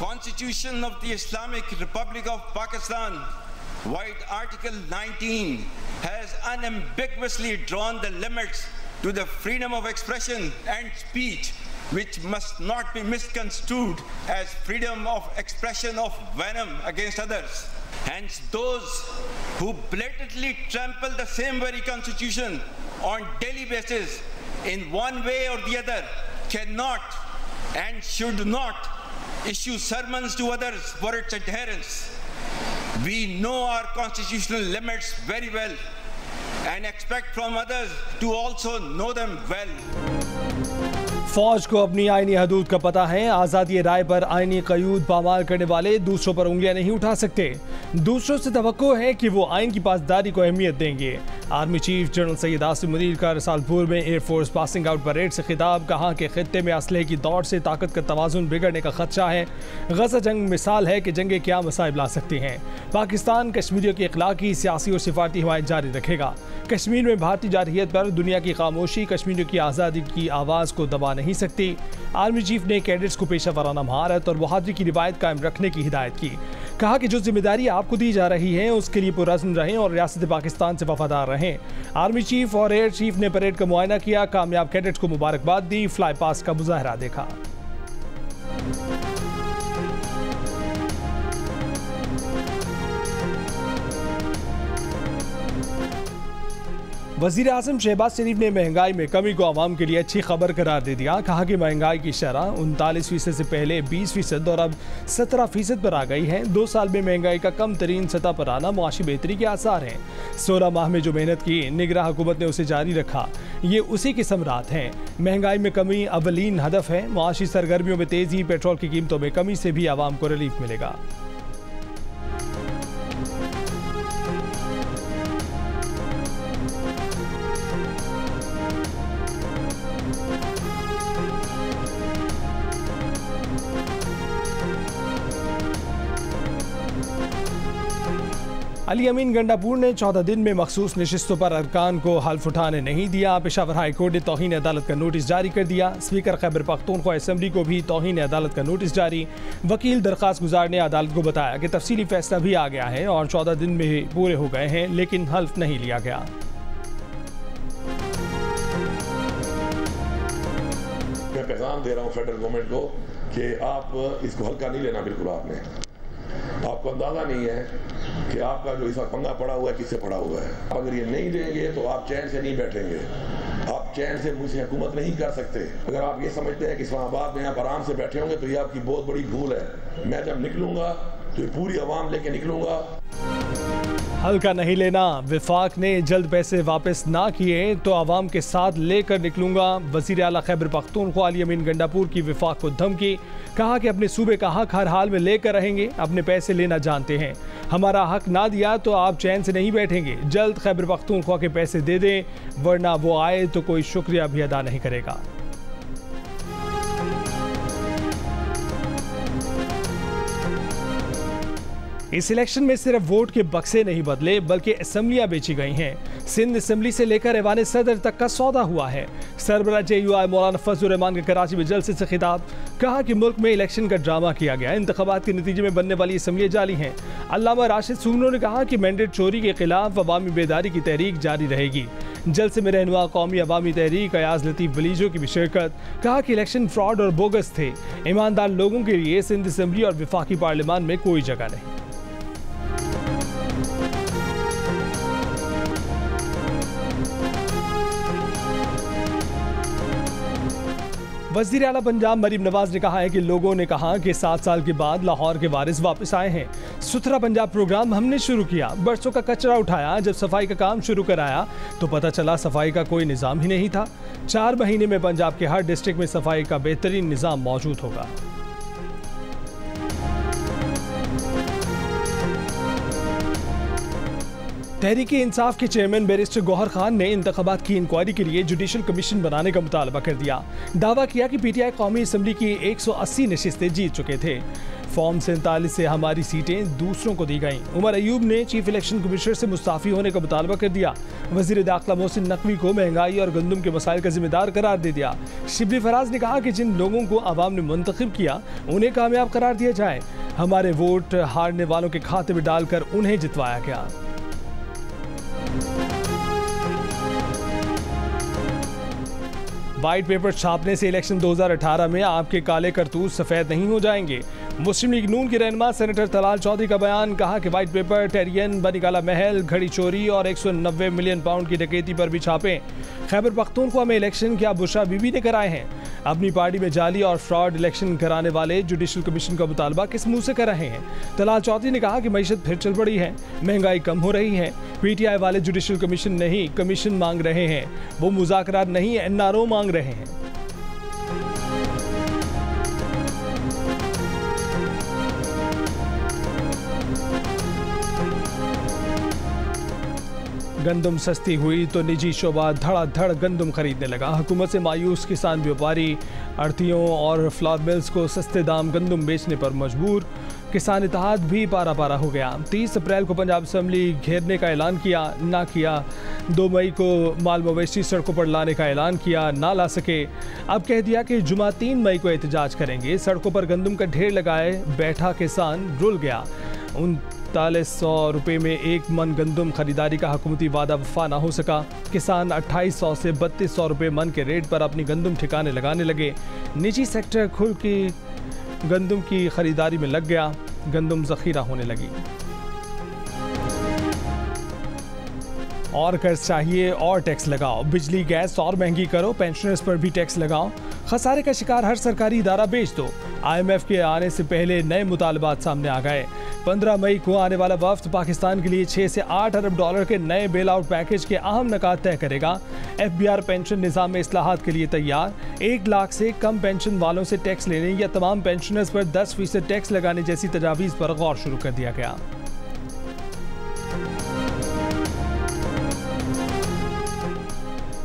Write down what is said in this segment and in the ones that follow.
Constitution of the Islamic Republic of Pakistan, White Article 19, has unambiguously drawn the limits to the freedom of expression and speech, which must not be misconstrued as freedom of expression of venom against others. Hence, those who blatantly trample the same very Constitution on daily basis in one way or the other cannot and should not issue sermons to others for its adherence. We know our constitutional limits very well and expect from others to also know them well. फौज को अपनी आईनी हदूद का पता है। आज़ादी राय पर आईनी क़यूद पामाल करने वाले दूसरों पर उंगलियां नहीं उठा सकते। दूसरों से तवक्को है कि वो आइन की पासदारी को अहमियत देंगे। Army chief general Syed Asim Munir का रसालपुर में एयरफोर्स पासिंग आउट परेड से खिताब। कहा कि खित्ते में असलहे की दौड़ से ताकत का तवाज़ुन बिगड़ने का खदशा है। गजा जंग मिसाल है कि जंगें क्या मसाइब ला सकती हैं। पाकिस्तान कश्मीरियों की इखलाकी, सियासी और सिफारती हिमायत जारी रखेगा। कश्मीर में भारतीय जारहियत पर दुनिया की खामोशी कश्मीरियों की आज़ादी की आवाज़ को दबा नहीं सकती। आर्मी चीफ ने कैडेट्स को पेशा वराना महारत और बहादुरी की रिवायत कायम रखने की हिदायत की। कहा कि जो जिम्मेदारी आपको दी जा रही है उसके लिए पुरअज़्म रहें और रियासत पाकिस्तान से वफादार रहें। आर्मी चीफ और एयर चीफ ने परेड का मुआयना किया। कामयाब कैडेट्स को मुबारकबाद दी। फ्लाई पास का मुजाहरा देखा। वज़ीर आज़म शहबाज शरीफ ने महंगाई में कमी को आवाम के लिए अच्छी खबर करार दे दिया। कहा कि महंगाई की शरह 39% से पहले 20% और अब 17% पर आ गई है। 2 साल में महंगाई का कम तरीन सतह पर आना मुआशी बेहतरी के आसार हैं। 16 माह में जो मेहनत की निगरान हुकूमत ने उसे जारी रखा, ये उसी के समरात हैं। महंगाई में कमी अवलीन हदफ है। मुआशी सरगर्मियों में तेज़ी, पेट्रोल की कीमतों में कमी से भी आवाम को रिलीफ मिलेगा। अली अमीन गंडापुर ने 14 दिन में मखसूस नशिस्तों पर अरकान को हल्फ उठाने नहीं दिया। पेशावर हाई कोर्ट ने तौहीन अदालत का नोटिस जारी कर दिया। स्पीकर खैबर पख्तूनख्वा असेंबली को भी तौहीन अदालत का नोटिस जारी। वकील दरख्वास्त गुजार ने अदालत को बताया कि तफसीली फैसला भी आ गया है और 14 दिन में पूरे हो गए हैं, लेकिन हल्फ नहीं लिया गया। मैं पैगाम दे रहा हूँ फेडरल गवर्नमेंट को कि आप इसको हल्का नहीं लेना। बिल्कुल आपको अंदाजा नहीं है कि आपका जो इस वक्त पंगा पड़ा हुआ है किससे पड़ा हुआ है। अगर ये नहीं देंगे तो आप चैन से नहीं बैठेंगे। आप चैन से मुझसे हुकूमत नहीं कर सकते। अगर आप ये समझते हैं कि इस्लामाबाद में आप आराम से बैठे होंगे तो ये आपकी बहुत बड़ी भूल है। मैं जब निकलूंगा तो ये पूरी आवाम लेके निकलूंगा। हल्का नहीं लेना। विफाक ने जल्द पैसे वापस ना किए तो आवाम के साथ लेकर निकलूंगा। वज़ीर आला खैबर पख्तूनख्वा अली अमीन गंडापुर की विफाक को धमकी। कहा कि अपने सूबे का हक हर हाल में लेकर रहेंगे। अपने पैसे लेना जानते हैं। हमारा हक ना दिया तो आप चैन से नहीं बैठेंगे। जल्द खैबर पख्तूनख्वा के पैसे दे दें, वरना वो आए तो कोई शुक्रिया भी अदा नहीं करेगा। इस इलेक्शन में सिर्फ वोट के बक्से नहीं बदले बल्कि असेंबलियां बेची गई हैं। सिंध असेंबली से लेकर ऐवान सदर तक का सौदा हुआ है। सरबराह JUI मौलाना फजलुर रहमान के कराची में जलसे से खिताब। कहा कि मुल्क में इलेक्शन का ड्रामा किया गया। इंतखाबात के नतीजे में बनने वाली असेंबलियां जाली हैं। अल्लामा राशिद सुमनो ने कहा कि मैंडेट चोरी के खिलाफ अवामी बेदारी की तहरीक जारी रहेगी। जलसे में रहनुमा कौमी अवामी तहरीक अयाज लतीफ़ वलीजो की भी शिरकत। कहा कि इलेक्शन फ्रॉड और बोगस थे। ईमानदार लोगों के लिए सिंध असेंबली और वफाकी पार्लियामान में कोई जगह नहीं। वज़ीर आला पंजाब मरीम नवाज ने कहा है कि लोगों ने कहा कि 7 साल के बाद लाहौर के वारिस वापस आए हैं। सुथरा पंजाब प्रोग्राम हमने शुरू किया। बरसों का कचरा उठाया। जब सफाई का काम शुरू कराया तो पता चला सफाई का कोई निज़ाम ही नहीं था। 4 महीने में पंजाब के हर डिस्ट्रिक्ट में सफाई का बेहतरीन निज़ाम मौजूद होगा। तहरीक इंसाफ के चेयरमैन बैरिस्टर गौहर खान ने इंतखाबात की इंक्वायरी के लिए जुडिशल कमीशन बनाने का मुतालबा कर दिया। दावा किया कि PTI कौमी असम्बली की 180 नशिस्तें जीत चुके थे। फॉर्म 47 से हमारी सीटें दूसरों को दी गईं। उमर अयूब ने चीफ इलेक्शन कमिश्नर से मुस्ताफी होने का मुतालबा कर दिया। वजीर दाखिला मोहसिन नकवी को महंगाई और गंदम के मसाइल का जिम्मेदार करार दे दिया। शिबली फराज ने कहा कि जिन लोगों को आवाम ने मुंतखब किया उन्हें कामयाब करार दिया जाए। हमारे वोट हारने वालों के खाते में डालकर उन्हें जितवाया गया। व्हाइट पेपर छापने से इलेक्शन 2018 में आपके काले करतूत सफेद नहीं हो जाएंगे। मुस्लिम लीग नून के रहनुमा सेनेटर तलाल चौधरी का बयान। कहा कि व्हाइट पेपर टेरियन, बनीकाला महल, घड़ी चोरी और 190 मिलियन पाउंड की डकैती पर भी छापे। खैबर पख्तूनख्वा में इलेक्शन क्या बुशरा बीबी ने कराए हैं? अपनी पार्टी में जाली और फ्रॉड इलेक्शन कराने वाले जुडिशल कमीशन का मुतालबा किस मुंह से कर रहे हैं? तलाल चौधरी ने कहा कि मईशत फिर चल पड़ी है, महंगाई कम हो रही है। पीटीआई वाले जुडिशल कमीशन नहीं, कमीशन मांग रहे हैं। वो मुज़ाकरात नहीं, एनआरओ मांग रहे हैं। गंदम सस्ती हुई तो निजी शोबा धड़ाधड़ गंदम खरीदने लगा। हुकूमत से मायूस किसान व्यापारी आढ़तियों और फ्लावर मिल्स को सस्ते दाम गंदम बेचने पर मजबूर। किसान इत्तेहाद भी पारा पारा हो गया। 30 अप्रैल को पंजाब असम्बली घेरने का ऐलान किया, ना किया। 2 मई को माल मवेशी सड़कों पर लाने का ऐलान किया, ना ला सके। अब कह दिया कि जुमा 3 मई को एहतजाज करेंगे। सड़कों पर गंदम का ढेर लगाए बैठा किसान रुल गया। 3900 रुपये में 1 मन गंदम खरीदारी का हुकूमती वादा वफा ना हो सका। किसान 2800 से 3200 रुपये मन के रेट पर अपनी गंदम ठिकाने लगाने लगे। निजी सेक्टर खुल की गंदम की खरीदारी में लग गया। गंदम जखीरा होने लगी। और कर्ज चाहिए और टैक्स लगाओ, बिजली गैस और महंगी करो, पेंशनर्स पर भी टैक्स लगाओ, खसारे का शिकार हर सरकारी इदारा बेच दो। IMF के आने से पहले नए मुतालबात सामने आ गए। 15 मई को आने वाला वफ्द पाकिस्तान के लिए 6 से 8 अरब डॉलर के नए बेल आउट पैकेज के अहम नकात तय करेगा। FBR पेंशन निज़ाम में इस्लाहात के लिए तैयार। 1 लाख से कम पेंशन वालों से टैक्स लेने या तमाम पेंशनर्स पर 10% टैक्स लगाने जैसी तजावीज़ पर गौर शुरू कर दिया गया।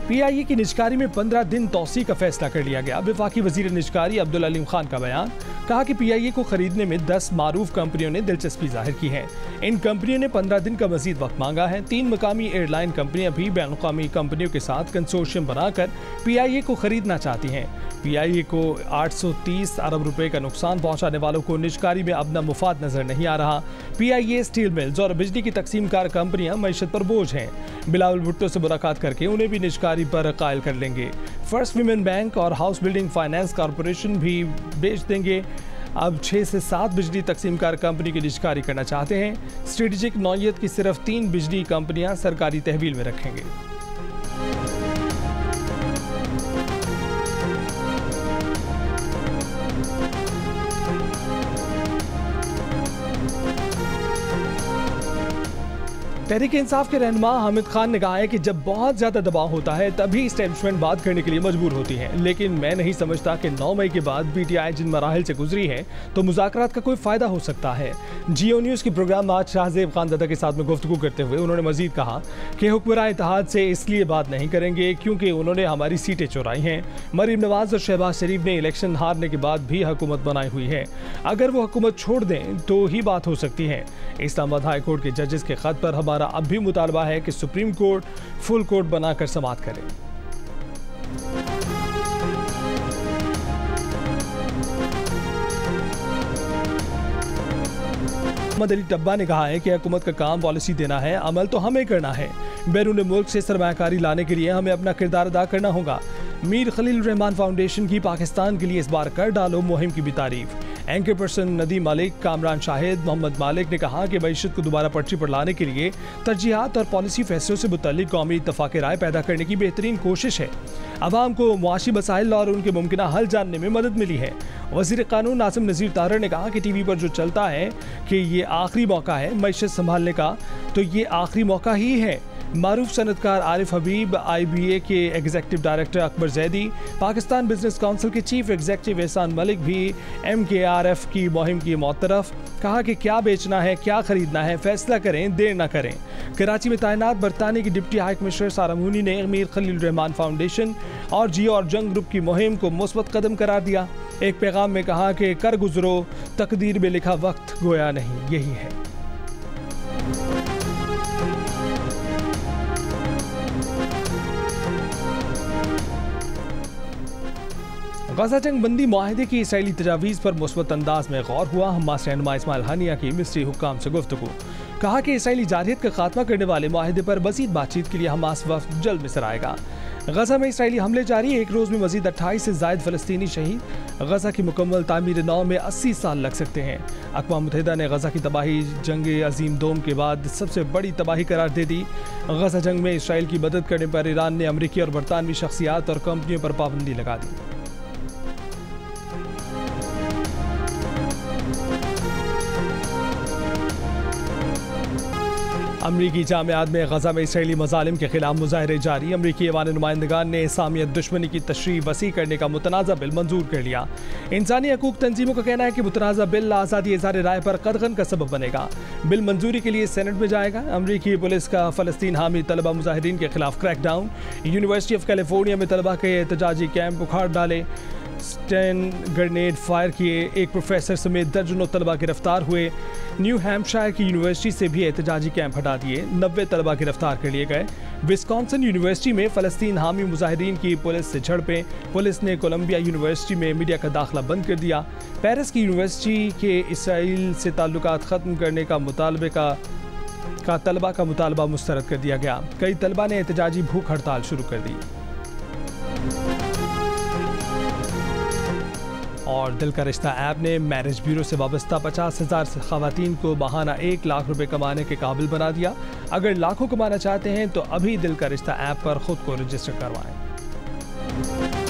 PIA की निजकारी में 15 दिन तौसी का फैसला कर लिया गया। वफाकी वजीर निजकारी अब्दुल अलीम खान का बयान। कहा कि PIA को खरीदने में 10 मारूफ कंपनियों ने दिलचस्पी जाहिर की है। इन कंपनियों ने 15 दिन का मजीद वक्त मांगा है। 3 मकामी एयरलाइन कंपनियां भी बैनुल-अक़वामी कंपनियों के साथ कंसोर्शियम बनाकर PIA को खरीदना चाहती हैं। PIA को 830 अरब रुपए का नुकसान पहुंचाने वालों को निजकारी में अब न मुफाद नजर नहीं आ रहा। PIA स्टील मिल्स और बिजली की तकसीमकार कंपनियां मईशत पर बोझ हैं। बिलावल भुट्टो से मुलाकात करके उन्हें भी निजकारी पर कायल कर लेंगे। फर्स्ट विमेन बैंक और हाउस बिल्डिंग फाइनेंस कॉरपोरेशन भी बेच देंगे। अब 6 से 7 बिजली तकसीमकार कंपनी की निजकारी करना चाहते हैं। स्ट्रेटेजिक नौयत की सिर्फ 3 बिजली कंपनियां सरकारी तहवील में रखेंगे। तहरीक इंसाफ के रहनुमा हामिद खान ने कहा है कि जब बहुत ज्यादा दबाव होता है तभी एस्टेब्लिशमेंट बात करने के लिए मजबूर होती है, लेकिन मैं नहीं समझता कि 9 मई के बाद PTI जिन मराहिल से गुजरी है तो मुज़ाकरात का कोई फायदा हो सकता है। जियो न्यूज़ की प्रोग्राम आज शाहजेब खानज़ादा के साथ में गुफ्तगू करते हुए उन्होंने मजीद कहा कि हुक्मरान इत्तेहाद से इसलिए बात नहीं करेंगे क्योंकि उन्होंने हमारी सीटें चुराई हैं। मरीम नवाज और शहबाज शरीफ ने इलेक्शन हारने के बाद भी हुकूमत बनाई हुई है। अगर वो हुकूमत छोड़ दें तो ही बात हो सकती है। इस्लामाबाद हाई कोर्ट के जजेस के खत पर हमारा अब भी मुतालबा है कि सुप्रीम कोर्ट फुल कोर्ट बनाकर समाअत करे। मोहम्मद अली टब्बा ने कहा है कि हुकूमत का काम पॉलिसी देना है, अमल तो हमें करना है। बैरून मुल्क से सरमायाकारी लाने के लिए हमें अपना किरदार अदा करना होगा। मीर खलील रहमान फाउंडेशन की पाकिस्तान के लिए इस बार कर डालो मुहिम की भी तारीफ। एंकर पर्सन नदीम मलिक, कामरान शाहिद, मोहम्मद मालिक ने कहा कि मईशत को दोबारा पर्ची पर लाने के लिए तरजीहात और पॉलिसी फैसलों से मुतल्लिक कौमी इत्तफाक राय पैदा करने की बेहतरीन कोशिश है। अवाम को मुआशी मसाइल और उनके मुमकिन हल जानने में मदद मिली है। वज़ीर कानून नासिम नज़ीर तारर ने कहा कि TV पर जो चलता है कि ये आखिरी मौका है मईशत संभालने का, तो ये आखिरी मौका ही है। मारूफ सनतकार आरिफ हबीब, IBA के executive director Akbar Zaidi, Pakistan business council के चीफ एग्जीक्यूटिव एहसान मलिक भी MKRF की मुहिम की मौतरफ। कहा कि क्या बेचना है, क्या खरीदना है, फैसला करें, देर न करें। कराची में तैनात बरतानिया की डिप्टी हाई कमिश्नर सारा मूनी ने मीर खलील रहमान फाउंडेशन और जियो और जंग ग्रुप की मुहिम को मुस्बत कदम करार दिया। एक पैगाम में कहा कि कर गुजरो, तकदीर में लिखा वक्त गोया नहीं, यही है। गजा जंग बंदी मुआहदे की इसराइली तजावीज़ पर मुस्बत अंदाज में गौर हुआ। हमास रहनुमा इस्माइल हानिया की मिस्री हुक्काम से गुफ्तगू। कहा कि इसराइली जारहियत का खात्मा करने वाले मुआहदे पर मज़ीद बातचीत के लिए हमास वफ़द जल्द मिस्र आएगा। गजा में इसराइली हमले जारी, एक रोज़ में मज़ीद 28 से ज़ायद फ़लस्तीनी शहीद। गजा की मुकम्मल तामीर नौ में 80 साल लग सकते हैं। अक़वाम मुत्तहिदा ने गजा की तबाही जंग अजीम दोम के बाद सबसे बड़ी तबाही करार दे दी। गजा जंग में इसराइल की मदद करने पर ईरान ने अमरीकी और बरतानवी शख्सियात और कंपनियों पर पाबंदी लगा दी। अमरीकी जामियात में गजा में इसराइली मज़ालिम के खिलाफ मुजाहरे जारी। अमरीकी ऐवान नुमाइंदगान ने इस्लामियत दुश्मनी की तशरीह वसी करने का मुतनाज़ा बिल मंजूर कर लिया। इंसानी हकूक़ तंजीमों का कहना है कि मुतनाज़ा बिल आज़ादी इज़हार राय पर कदगन का सबब बनेगा। बिल मंजूरी के लिए सेनेट में जाएगा। अमरीकी पुलिस का फ़लस्तीन हामी तलबा मुजाहिरीन के खिलाफ क्रैकडाउन। यूनिवर्सिटी ऑफ कैलिफोर्निया में तलबा के एहतजाजी कैंप उखाड़ डाले। स्टेन ग्रेनेड फायर किए। एक प्रोफेसर समेत दर्जनों तलबा गिरफ्तार हुए। न्यू हैम्पशायर की यूनिवर्सिटी से भी एहतजाजी कैंप हटा दिए। 90 तलबा गिरफ्तार कर लिए गए। विस्कॉन्सिन यूनिवर्सिटी में फ़लस्तीन हामी मुजाहिरीन की पुलिस से झड़पें। पुलिस ने कोलंबिया यूनिवर्सिटी में मीडिया का दाखिला बंद कर दिया। पेरिस की यूनिवर्सिटी के इसराइल से ताल्लुकात ख़त्म करने का तलबा का मुतालबा मुस्तरद कर दिया गया। कई तलबा ने एहतजाजी भूख हड़ताल शुरू कर दी। और दिल का रिश्ता ऐप ने मैरिज ब्यूरो से वाबस्ता 50,000 ख़वातीन को माहाना 1 लाख रुपए कमाने के काबिल बना दिया। अगर लाखों कमाना चाहते हैं तो अभी दिल का रिश्ता ऐप पर खुद को रजिस्टर करवाएं।